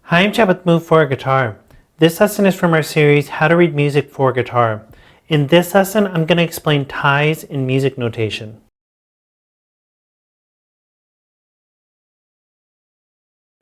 Hi, I'm Chad with Move for Guitar. This lesson is from our series, How to Read Music for Guitar. In this lesson, I'm going to explain ties in music notation.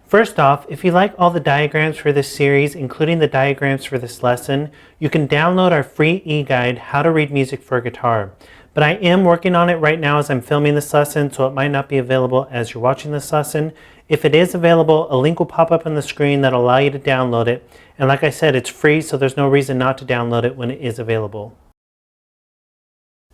First off, if you like all the diagrams for this series, including the diagrams for this lesson, you can download our free e-guide, How to Read Music for Guitar. But I am working on it right now as I'm filming this lesson, so it might not be available as you're watching this lesson. If it is available, a link will pop up on the screen that'll allow you to download it. And like I said, it's free, so there's no reason not to download it when it is available.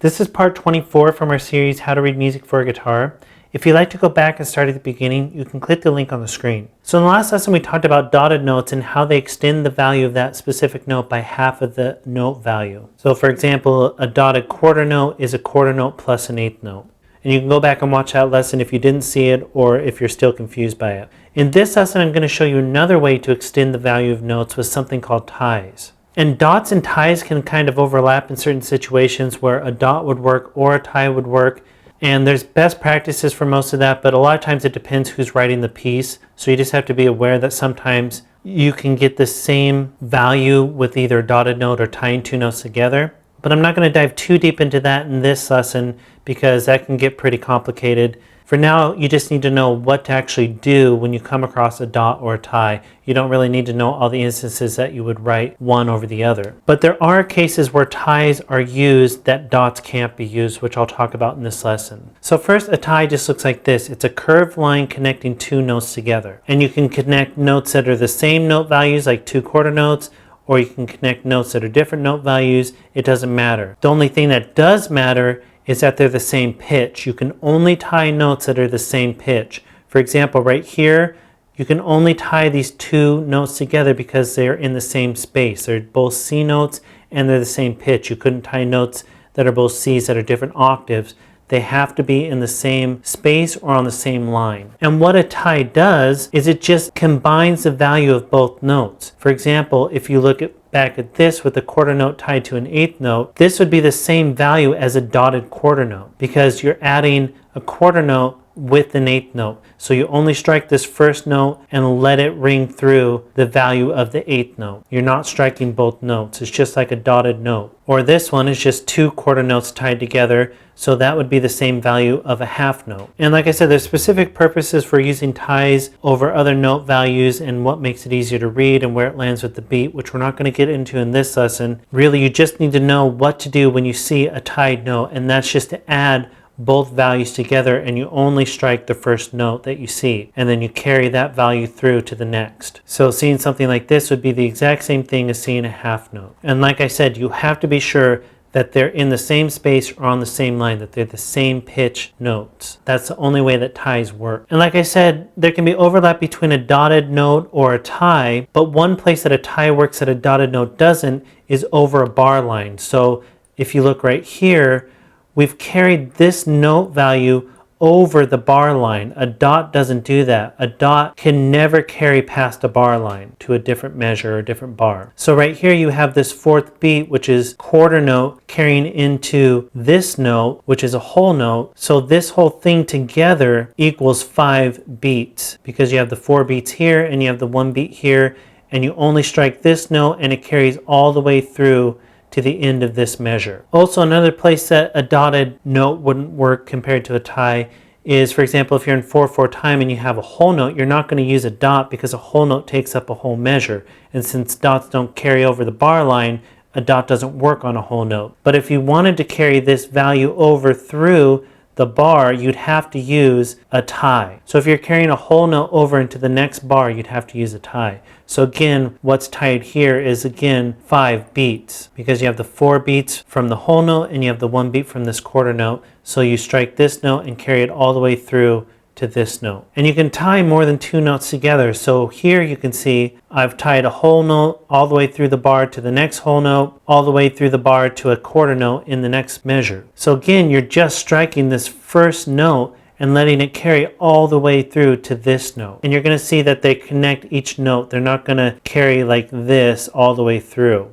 This is part 24 from our series, How to Read Music for Guitar. If you'd like to go back and start at the beginning, you can click the link on the screen. So in the last lesson, we talked about dotted notes and how they extend the value of that specific note by half of the note value. So for example, a dotted quarter note is a quarter note plus an eighth note. And you can go back and watch that lesson if you didn't see it or if you're still confused by it. In this lesson, I'm going to show you another way to extend the value of notes with something called ties. And dots and ties can kind of overlap in certain situations where a dot would work or a tie would work. And there's best practices for most of that, but a lot of times it depends who's writing the piece. So you just have to be aware that sometimes you can get the same value with either a dotted note or tying two notes together. But I'm not going to dive too deep into that in this lesson because that can get pretty complicated. For now, you just need to know what to actually do when you come across a dot or a tie. You don't really need to know all the instances that you would write one over the other. But there are cases where ties are used that dots can't be used, which I'll talk about in this lesson. So first, a tie just looks like this. It's a curved line connecting two notes together. And you can connect notes that are the same note values, like two quarter notes, or you can connect notes that are different note values. It doesn't matter. The only thing that does matter is that they're the same pitch. You can only tie notes that are the same pitch. For example, right here, you can only tie these two notes together because they're in the same space. They're both C notes and they're the same pitch. You couldn't tie notes that are both C's that are different octaves. They have to be in the same space or on the same line. And what a tie does is it just combines the value of both notes. For example, if you look back at this with a quarter note tied to an eighth note, this would be the same value as a dotted quarter note because you're adding a quarter note with an eighth note. So you only strike this first note and let it ring through the value of the eighth note. You're not striking both notes. It's just like a dotted note. Or this one is just two quarter notes tied together, so that would be the same value of a half note. And like I said, there's specific purposes for using ties over other note values and what makes it easier to read and where it lands with the beat, which we're not going to get into in this lesson. Really, you just need to know what to do when you see a tied note, and that's just to add both values together, and you only strike the first note that you see, and then you carry that value through to the next. So seeing something like this would be the exact same thing as seeing a half note. And like I said, you have to be sure that they're in the same space or on the same line, that they're the same pitch notes. That's the only way that ties work. And like I said, there can be overlap between a dotted note or a tie, but one place that a tie works that a dotted note doesn't is over a bar line. So if you look right here, we've carried this note value over the bar line. A dot doesn't do that. A dot can never carry past a bar line to a different measure or a different bar. So right here you have this fourth beat, which is quarter note carrying into this note, which is a whole note. So this whole thing together equals 5 beats because you have the 4 beats here and you have the 1 beat here, and you only strike this note and it carries all the way through to the end of this measure. Also, another place that a dotted note wouldn't work compared to a tie is, for example, if you're in 4/4 time and you have a whole note, you're not going to use a dot because a whole note takes up a whole measure. And since dots don't carry over the bar line, a dot doesn't work on a whole note. But if you wanted to carry this value over through the bar, you'd have to use a tie. So if you're carrying a whole note over into the next bar, you'd have to use a tie. So again, what's tied here is again 5 beats because you have the 4 beats from the whole note and you have the 1 beat from this quarter note. So you strike this note and carry it all the way through to this note. And you can tie more than 2 notes together. So here you can see I've tied a whole note all the way through the bar to the next whole note, all the way through the bar to a quarter note in the next measure. So again, you're just striking this first note and letting it carry all the way through to this note. And you're going to see that they connect each note. They're not going to carry like this all the way through.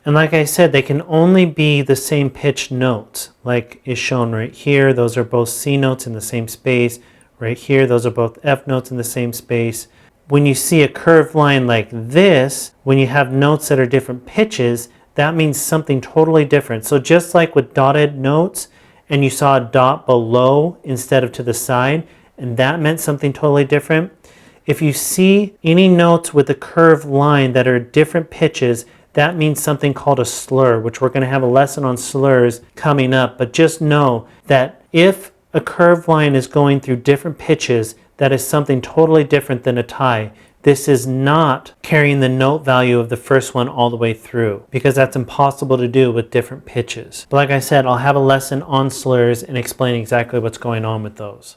And like I said, they can only be the same pitch notes, like is shown right here. Those are both C notes in the same space. Right here, those are both F notes in the same space. when you see a curved line like this, when you have notes that are different pitches, that means something totally different. So just like with dotted notes, and you saw a dot below instead of to the side, and that meant something totally different. If you see any notes with a curved line that are different pitches, that means something called a slur, which we're going to have a lesson on slurs coming up. But just know that if a curved line is going through different pitches, that is something totally different than a tie. This is not carrying the note value of the first one all the way through, because that's impossible to do with different pitches. But like I said, I'll have a lesson on slurs and explain exactly what's going on with those.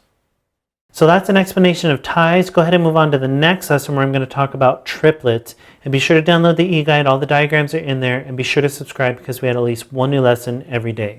So that's an explanation of ties. Go ahead and move on to the next lesson where I'm going to talk about triplets. And be sure to download the e-guide. All the diagrams are in there. And be sure to subscribe because we had at least one new lesson every day.